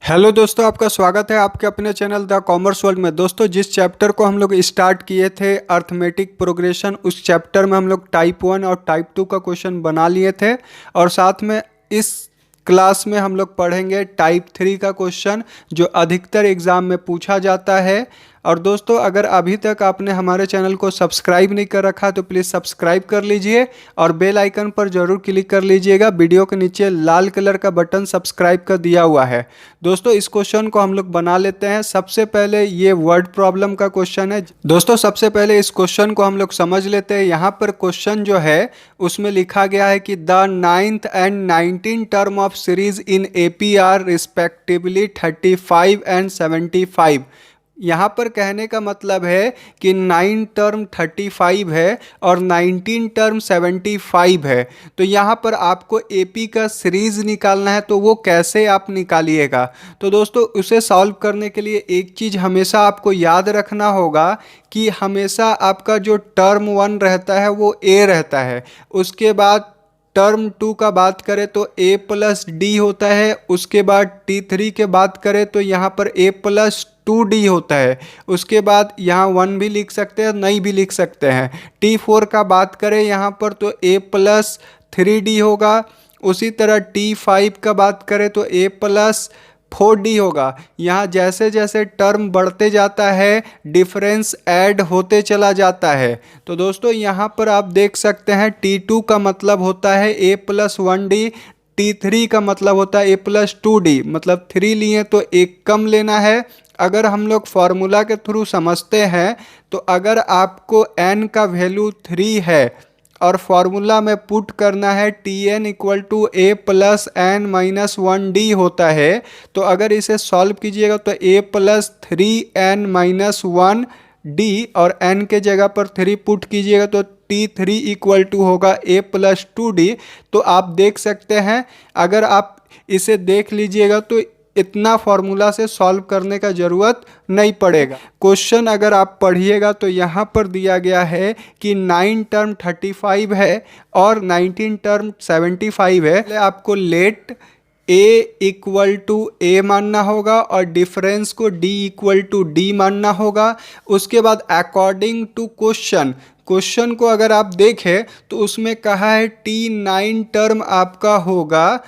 Hello दोस्तों, आपका स्वागत है आपके अपने चैनल द कॉमर्स वर्ल्ड में। दोस्तों, जिस चैप्टर को हम लोग स्टार्ट किए थे अर्थमेटिक प्रोग्रेशन, उस चैप्टर में हम लोग टाइप 1 और टाइप 2 का क्वेश्चन बना लिए थे और साथ में इस क्लास में हम लोग पढ़ेंगे टाइप 3 का क्वेश्चन जो अधिकतर एग्ज़ाम में पूछा जाता है। और दोस्तों, अगर अभी तक आपने हमारे चैनल को सब्सक्राइब नहीं कर रखा तो प्लीज़ सब्सक्राइब कर लीजिए और बेल आइकन पर ज़रूर क्लिक कर लीजिएगा। वीडियो के नीचे लाल कलर का बटन सब्सक्राइब का दिया हुआ है। दोस्तों, इस क्वेश्चन को हम लोग बना लेते हैं। सबसे पहले ये वर्ड प्रॉब्लम का क्वेश्चन है। दोस्तों, सबसे पहले इस क्वेश्चन को हम लोग समझ लेते हैं। यहाँ पर क्वेश्चन जो है उसमें लिखा गया है कि the 9th and 19 term of series in AP are respectively 35 and 75। यहाँ पर कहने का मतलब है कि 9 टर्म 35 है और 19 टर्म 75 है। तो यहाँ पर आपको एपी का सीरीज निकालना है, तो वो कैसे आप निकालिएगा। तो दोस्तों, उसे सॉल्व करने के लिए एक चीज़ हमेशा आपको याद रखना होगा कि हमेशा आपका जो टर्म 1 रहता है वो ए रहता है। उसके बाद टर्म 2 का बात करें तो a प्लस डी होता है। उसके बाद T3 के बात करें तो यहाँ पर a प्लस 2d होता है। उसके बाद यहाँ 1 भी लिख सकते हैं, नहीं भी लिख सकते हैं। T4 का बात करें यहाँ पर तो a प्लस 3d होगा। उसी तरह T5 का बात करें तो a प्लस 4d होगा। यहाँ जैसे जैसे टर्म बढ़ते जाता है डिफरेंस ऐड होते चला जाता है। तो दोस्तों, यहाँ पर आप देख सकते हैं T2 का मतलब होता है a प्लस 1d, T3 का मतलब होता है a प्लस 2d, मतलब 3 लिए तो एक कम लेना है। अगर हम लोग फॉर्मूला के थ्रू समझते हैं तो अगर आपको n का वैल्यू 3 है और फॉर्मूला में पुट करना है Tn equal to a plus n minus 1d होता है, तो अगर इसे सॉल्व कीजिएगा तो a plus 3n minus 1d और n के जगह पर 3 पुट कीजिएगा तो T3 इक्वल टू होगा a प्लस 2d। तो आप देख सकते हैं, अगर आप इसे देख लीजिएगा तो इतना फॉर्मूला से सॉल्व करने का ज़रूरत नहीं पड़ेगा। क्वेश्चन अगर आप पढ़िएगा तो यहाँ पर दिया गया है कि 9 टर्म 35 है और 19 टर्म 75 है। आपको let a equal to a मानना होगा और डिफरेंस को d इक्वल टू d मानना होगा। उसके बाद अकॉर्डिंग टू क्वेश्चन को अगर आप देखें तो उसमें कहा है T9 टर्म आपका होगा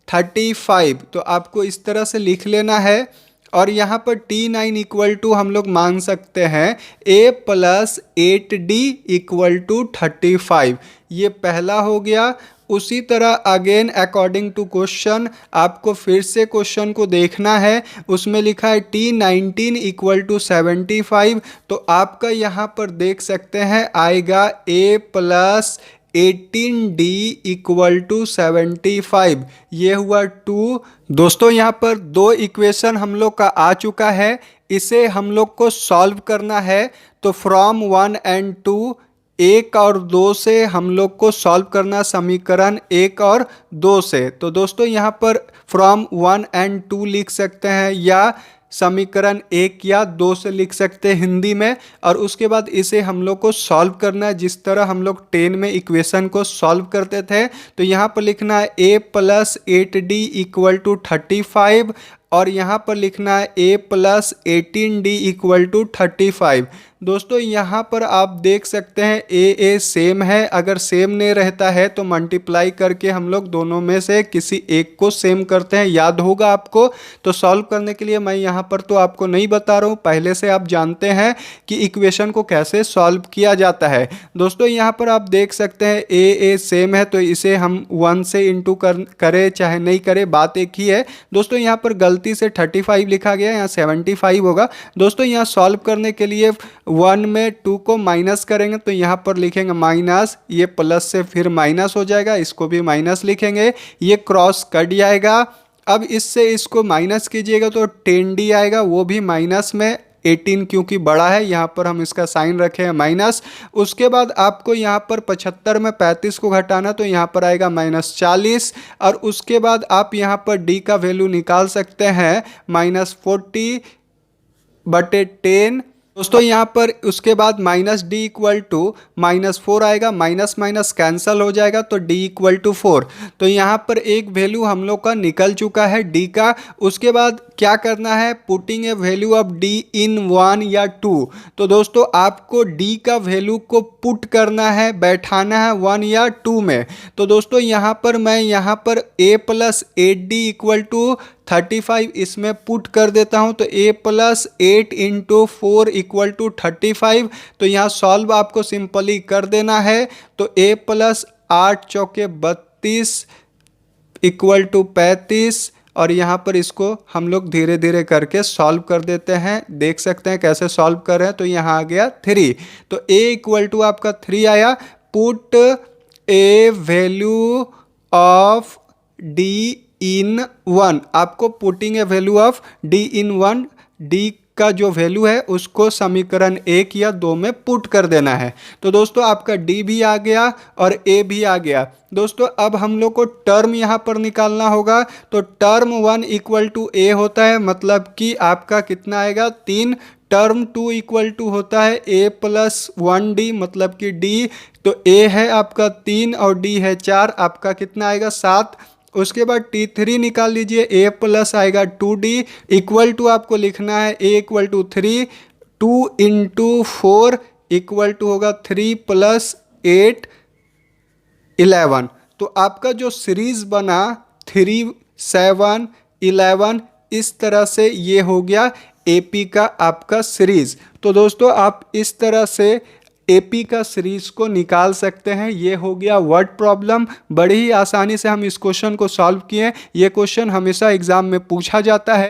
35, तो आपको इस तरह से लिख लेना है। और यहाँ पर T9 इक्वल टू हम लोग मान सकते हैं a plus 8d equal to 35। ये पहला हो गया। उसी तरह अगेन अकॉर्डिंग टू क्वेश्चन आपको फिर से क्वेश्चन को देखना है। उसमें लिखा है T19 इक्वल टू 75, तो आपका यहाँ पर देख सकते हैं आएगा a plus 18d equal to 75। ये हुआ 2। दोस्तों, यहाँ पर 2 इक्वेशन हम लोग का आ चुका है। इसे हम लोग को सॉल्व करना है। तो फ्रॉम 1 एंड 2, 1 और 2 से हम लोग को सॉल्व करना समीकरण 1 और 2 से। तो दोस्तों, यहाँ पर फ्रॉम 1 एंड 2 लिख सकते हैं या समीकरण 1 या 2 से लिख सकते हैं हिंदी में। और उसके बाद इसे हम लोग को सॉल्व करना है जिस तरह हम लोग 10 में इक्वेशन को सॉल्व करते थे। तो यहाँ पर लिखना है a plus 8d equal to 35 और यहाँ पर लिखना है a plus 18d equal to 35। दोस्तों, यहाँ पर आप देख सकते हैं a सेम है। अगर सेम नहीं रहता है तो मल्टीप्लाई करके हम लोग दोनों में से किसी एक को सेम करते हैं, याद होगा आपको। तो सॉल्व करने के लिए मैं यहाँ पर तो आपको नहीं बता रहा हूँ, पहले से आप जानते हैं कि इक्वेशन को कैसे सॉल्व किया जाता है। दोस्तों, यहाँ पर आप देख सकते हैं a सेम है तो इसे हम 1 से इंटू करें चाहे नहीं करें, बात एक ही है। दोस्तों, यहाँ पर गलती से 35 लिखा गया, यहाँ 75 होगा। दोस्तों, यहाँ सॉल्व करने के लिए 1 में 2 को माइनस करेंगे तो यहाँ पर लिखेंगे माइनस, ये प्लस से फिर माइनस हो जाएगा, इसको भी माइनस लिखेंगे, ये क्रॉस कट जाएगा। अब इससे इसको माइनस कीजिएगा तो 10d आएगा, वो भी माइनस में 18 क्योंकि बड़ा है, यहाँ पर हम इसका साइन रखे हैं माइनस। उसके बाद आपको यहाँ पर 75 में 35 को घटाना तो यहाँ पर आएगा -40। और उसके बाद आप यहाँ पर d का वैल्यू निकाल सकते हैं -40/10 दोस्तों यहाँ पर उसके बाद माइनस डी इक्वल टू -4 आएगा, माइनस माइनस कैंसल हो जाएगा तो d इक्वल टू 4। तो यहाँ पर एक वैल्यू हम लोग का निकल चुका है d का। उसके बाद क्या करना है, putting a value of d इन 1 या 2। तो दोस्तों आपको d का वैल्यू को पुट करना है, बैठाना है 1 या 2 में। तो दोस्तों यहाँ पर मैं यहाँ पर a plus 8d equal to 35 इसमें पुट कर देता हूं। तो a plus 8 into 4 equal to 35। तो यहाँ सॉल्व आपको सिंपली कर देना है। तो a प्लस 8 चौके 32 इक्वल टू 35, और यहाँ पर इसको हम लोग धीरे धीरे करके सॉल्व कर देते हैं। देख सकते हैं कैसे सॉल्व कर रहे हैं। तो यहाँ आ गया 3। तो a इक्वल टू आपका 3 आया। Put A value of d इन 1, आपको putting a value of d in 1, d का जो वैल्यू है उसको समीकरण 1 या 2 में पुट कर देना है। तो दोस्तों आपका d भी आ गया और a भी आ गया। दोस्तों अब हम लोग को टर्म यहाँ पर निकालना होगा। तो टर्म 1 इक्वल टू a होता है, मतलब कि आपका कितना आएगा 3। टर्म 2 इक्वल टू होता है a प्लस 1d, मतलब कि d। तो a है आपका 3 और d है 4, आपका कितना आएगा 7। उसके बाद T3 निकाल लीजिए, a प्लस आएगा 2d इक्वल टू आपको लिखना है a equal to 3, 2 into 4 equal to होगा 3 प्लस 8 11। तो आपका जो सीरीज बना 3 7 11, इस तरह से ये हो गया AP का आपका सीरीज। तो दोस्तों आप इस तरह से AP का सीरीज को निकाल सकते हैं। ये हो गया वर्ड प्रॉब्लम। बड़ी ही आसानी से हम इस क्वेश्चन को सॉल्व किए। ये क्वेश्चन हमेशा एग्जाम में पूछा जाता है।